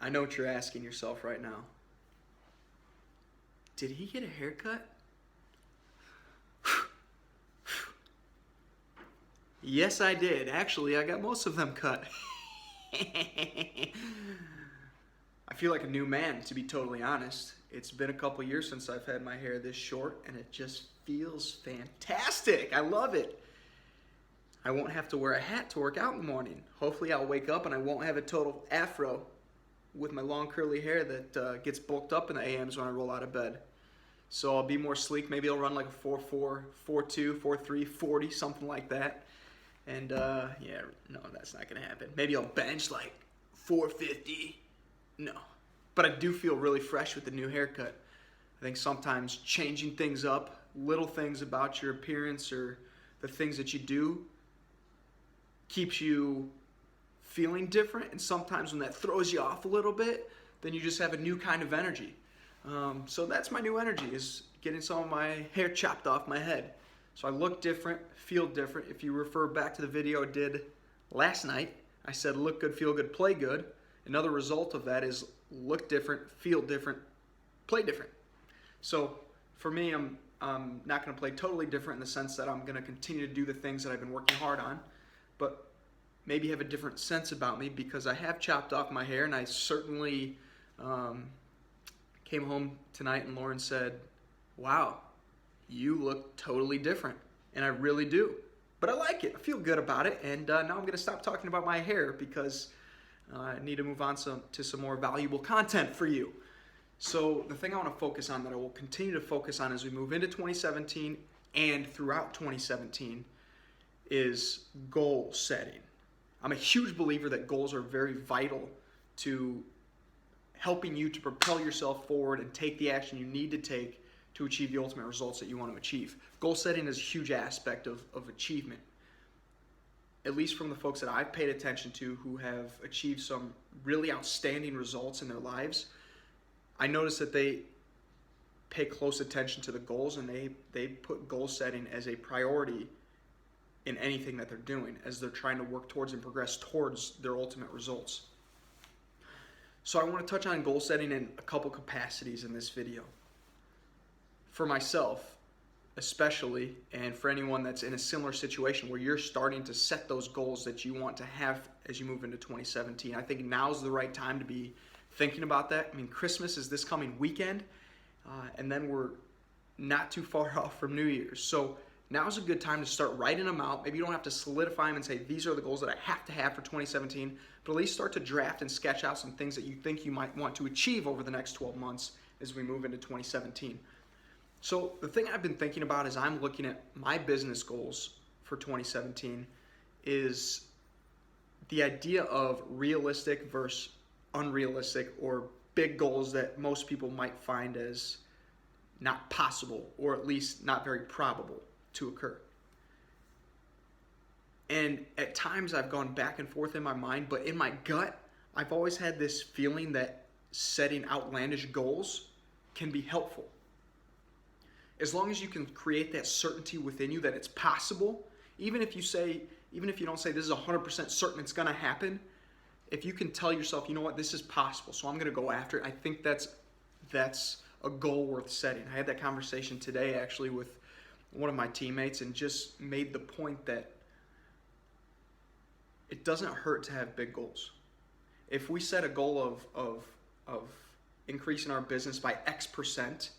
I know what you're asking yourself right now. Did he get a haircut? Yes, I did. Actually, I got most of them cut. I feel like a new man, to be totally honest. It's been a couple years since I've had my hair this short, and it just feels fantastic. I love it. I won't have to wear a hat to work out in the morning. Hopefully I'll wake up and I won't have a total afro with my long curly hair that gets bulked up in the AMs when I roll out of bed. So I'll be more sleek. Maybe I'll run like a 4.4, 4.2, 4.3, 40, something like that. And yeah, no, that's not gonna happen. Maybe I'll bench like 450. No, but I do feel really fresh with the new haircut. I think sometimes changing things up, little things about your appearance or the things that you do, keeps you feeling different. And sometimes when that throws you off a little bit, then you just have a new kind of energy. So that's my new energy, is getting some of my hair chopped off my head. So I look different, feel different. If you refer back to the video I did last night, I said look good, feel good, play good. Another result of that is look different, feel different, play different. So for me, I'm not going to play totally different in the sense that I'm going to continue to do the things that I've been working hard on, but maybe have a different sense about me because I have chopped off my hair, and I certainly came home tonight and Lauren said, wow, you look totally different. And I really do. But I like it. I feel good about it. And now I'm going to stop talking about my hair because I need to move on to some more valuable content for you. So the thing I want to focus on, that I will continue to focus on as we move into 2017 and throughout 2017, is goal setting. I'm a huge believer that goals are very vital to helping you to propel yourself forward and take the action you need to take to achieve the ultimate results that you want to achieve. Goal setting is a huge aspect of achievement. At least from the folks that I've paid attention to who have achieved some really outstanding results in their lives, I notice that they pay close attention to the goals, and they put goal setting as a priority in anything that they're doing as they're trying to work towards and progress towards their ultimate results. So I want to touch on goal setting in a couple capacities in this video. For myself, especially, and for anyone that's in a similar situation where you're starting to set those goals that you want to have as you move into 2017, I think now's the right time to be thinking about that. I mean, Christmas is this coming weekend, and then we're not too far off from New Year's. So now's a good time to start writing them out. Maybe you don't have to solidify them and say, these are the goals that I have to have for 2017, but at least start to draft and sketch out some things that you think you might want to achieve over the next 12 months as we move into 2017. So the thing I've been thinking about as I'm looking at my business goals for 2017 is the idea of realistic versus unrealistic, or big goals that most people might find as not possible, or at least not very probable to occur. And at times I've gone back and forth in my mind, but in my gut, I've always had this feeling that setting outlandish goals can be helpful. As long as you can create that certainty within you that it's possible, even if you don't say this is 100% certain it's going to happen, if you can tell yourself, you know what, this is possible, so I'm going to go after it, I think that's a goal worth setting. I had that conversation today actually with one of my teammates and just made the point that it doesn't hurt to have big goals. If we set a goal of increasing our business by X%,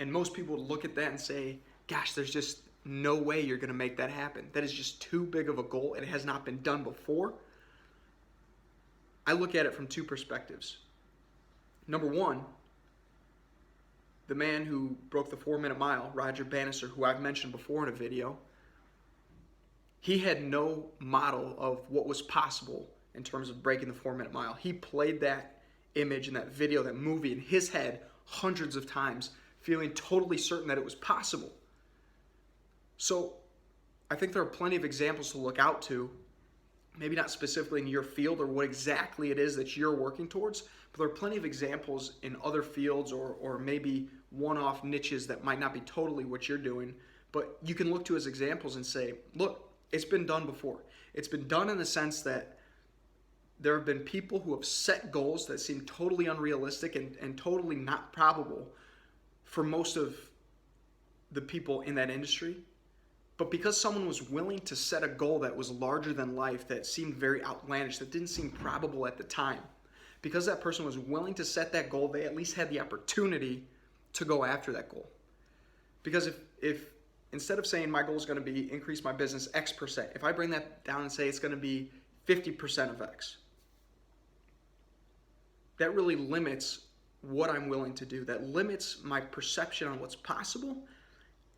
and most people would look at that and say, gosh, there's just no way you're going to make that happen. That is just too big of a goal. It has not been done before. I look at it from two perspectives. Number one, the man who broke the 4-minute mile, Roger Bannister, who I've mentioned before in a video, he had no model of what was possible in terms of breaking the 4-minute mile. He played that image and that video, that movie in his head hundreds of times, feeling totally certain that it was possible. So I think there are plenty of examples to look out to, maybe not specifically in your field or what exactly it is that you're working towards, but there are plenty of examples in other fields or maybe one-off niches that might not be totally what you're doing, but you can look to as examples and say, look, it's been done before. It's been done in the sense that there have been people who have set goals that seem totally unrealistic and totally not probable for most of the people in that industry. But because someone was willing to set a goal that was larger than life, that seemed very outlandish, that didn't seem probable at the time, because that person was willing to set that goal, they at least had the opportunity to go after that goal. Because if instead of saying my goal is going to be increase my business X%, if I bring that down and say it's going to be 50% of X, that really limits what I'm willing to do. That limits my perception on what's possible,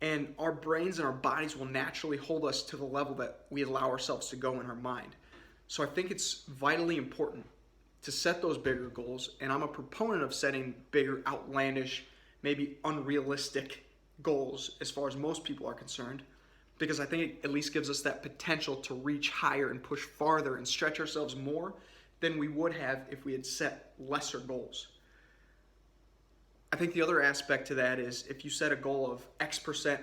and our brains and our bodies will naturally hold us to the level that we allow ourselves to go in our mind. So I think it's vitally important to set those bigger goals, and I'm a proponent of setting bigger, outlandish, maybe unrealistic goals as far as most people are concerned, because I think it at least gives us that potential to reach higher and push farther and stretch ourselves more than we would have if we had set lesser goals. I think the other aspect to that is if you set a goal of X%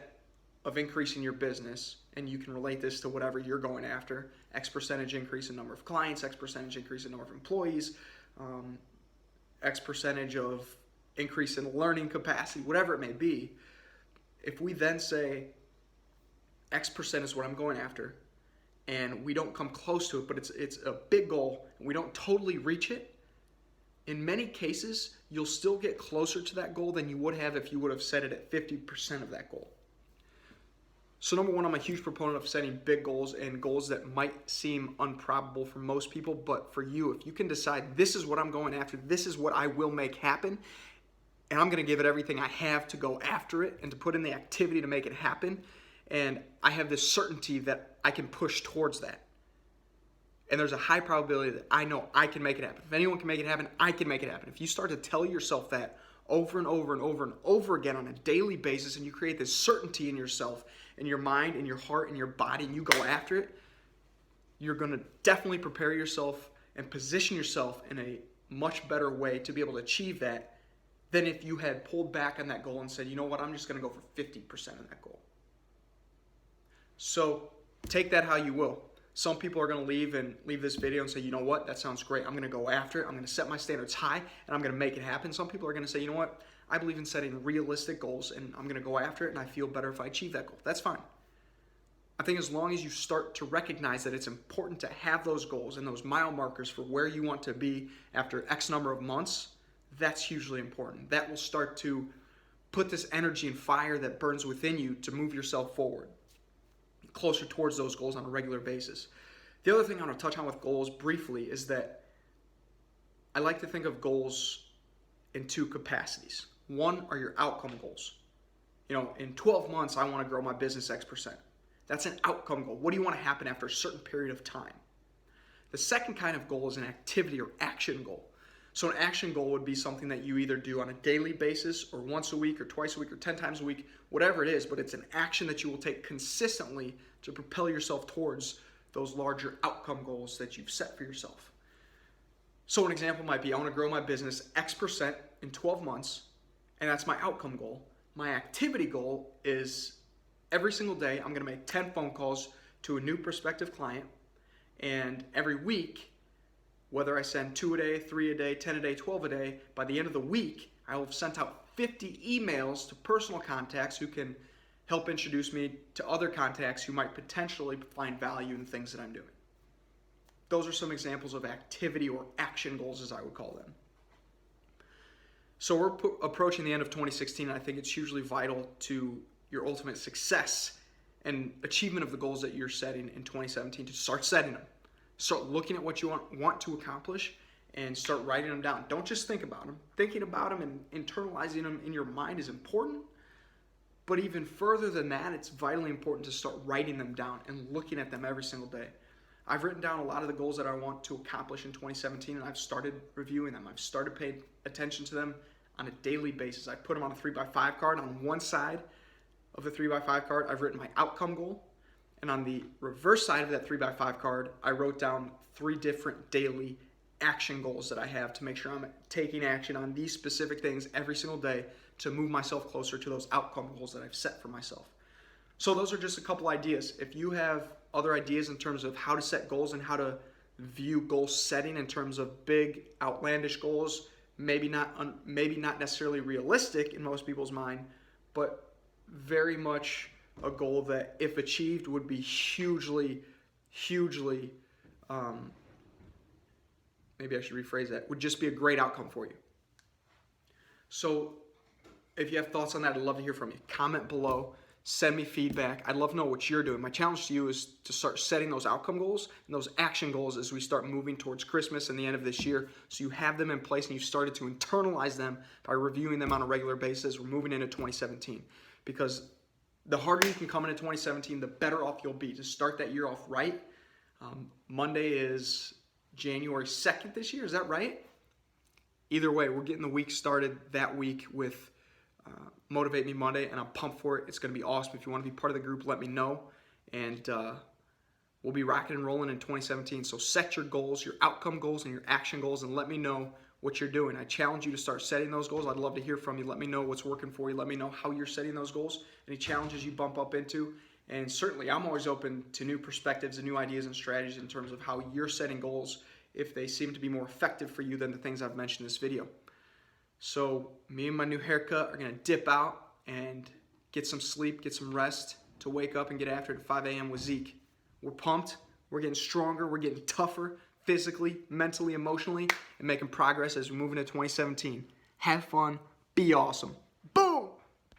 of increasing your business, and you can relate this to whatever you're going after, X percentage increase in number of clients, X percentage increase in number of employees, X percentage of increase in learning capacity, whatever it may be, if we then say X% is what I'm going after, and we don't come close to it, but it's a big goal, and we don't totally reach it, in many cases, you'll still get closer to that goal than you would have if you would have set it at 50% of that goal. So number one, I'm a huge proponent of setting big goals and goals that might seem improbable for most people, but for you, if you can decide this is what I'm going after, this is what I will make happen, and I'm going to give it everything I have to go after it and to put in the activity to make it happen, and I have this certainty that I can push towards that. And there's a high probability that I know I can make it happen. If anyone can make it happen, I can make it happen. If you start to tell yourself that over and over and over and over again on a daily basis, and you create this certainty in yourself, in your mind, in your heart, in your body, and you go after it, you're going to definitely prepare yourself and position yourself in a much better way to be able to achieve that than if you had pulled back on that goal and said, you know what, I'm just going to go for 50% of that goal. So take that how you will. Some people are going to leave this video and say, you know what, that sounds great. I'm going to go after it. I'm going to set my standards high, and I'm going to make it happen. Some people are going to say, you know what, I believe in setting realistic goals, and I'm going to go after it, and I feel better if I achieve that goal. That's fine. I think as long as you start to recognize that it's important to have those goals and those mile markers for where you want to be after X number of months, that's hugely important. That will start to put this energy and fire that burns within you to move yourself forward, closer towards those goals on a regular basis. The other thing I want to touch on with goals briefly is that I like to think of goals in two capacities. One are your outcome goals. In 12 months, I want to grow my business X%. That's an outcome goal. What do you want to happen after a certain period of time? The second kind of goal is an activity or action goal. So an action goal would be something that you either do on a daily basis or once a week or twice a week or 10 times a week, whatever it is, but it's an action that you will take consistently to propel yourself towards those larger outcome goals that you've set for yourself. So an example might be, I want to grow my business X% in 12 months, and that's my outcome goal. My activity goal is every single day, I'm going to make 10 phone calls to a new prospective client, and every week, whether I send 2 a day, 3 a day, 10 a day, 12 a day, by the end of the week, I will have sent out 50 emails to personal contacts who can help introduce me to other contacts who might potentially find value in things that I'm doing. Those are some examples of activity or action goals, as I would call them. So we're approaching the end of 2016, and I think it's hugely vital to your ultimate success and achievement of the goals that you're setting in 2017 to start setting them. Start looking at what you want to accomplish and start writing them down. Don't just think about them. Thinking about them and internalizing them in your mind is important, but even further than that, it's vitally important to start writing them down and looking at them every single day. I've written down a lot of the goals that I want to accomplish in 2017, and I've started reviewing them. I've started paying attention to them on a daily basis. I put them on a 3x5 card. On one side of the 3x5 card, I've written my outcome goal. And on the reverse side of that 3x5 card, I wrote down 3 different daily action goals that I have to make sure I'm taking action on these specific things every single day to move myself closer to those outcome goals that I've set for myself. So those are just a couple ideas. If you have other ideas in terms of how to set goals and how to view goal setting in terms of big, outlandish goals. Maybe not necessarily realistic in most people's mind, but very much a goal that, if achieved, would be hugely, maybe I should rephrase that, would just be a great outcome for you. So if you have thoughts on that, I'd love to hear from you. Comment below. Send me feedback. I'd love to know what you're doing. My challenge to you is to start setting those outcome goals and those action goals as we start moving towards Christmas and the end of this year, so you have them in place and you've started to internalize them by reviewing them on a regular basis. We're moving into 2017, because the harder you can come into 2017, the better off you'll be to start that year off right. Monday is January 2nd this year. Is that right? Either way, we're getting the week started that week with Motivate Me Monday, and I'm pumped for it. It's going to be awesome. If you want to be part of the group, let me know, and we'll be rocking and rolling in 2017. So set your goals, your outcome goals, and your action goals, and let me know what you're doing. I challenge you to start setting those goals. I'd love to hear from you. Let me know what's working for you. Let me know how you're setting those goals, any challenges you bump up into, and certainly I'm always open to new perspectives and new ideas and strategies in terms of how you're setting goals, if they seem to be more effective for you than the things I've mentioned in this video. So me and my new haircut are going to dip out and get some sleep, get some rest, to wake up and get after it at 5 a.m. with Zeke. We're pumped. We're getting stronger. We're getting tougher physically, mentally, emotionally, and making progress as we move into 2017. Have fun. Be awesome.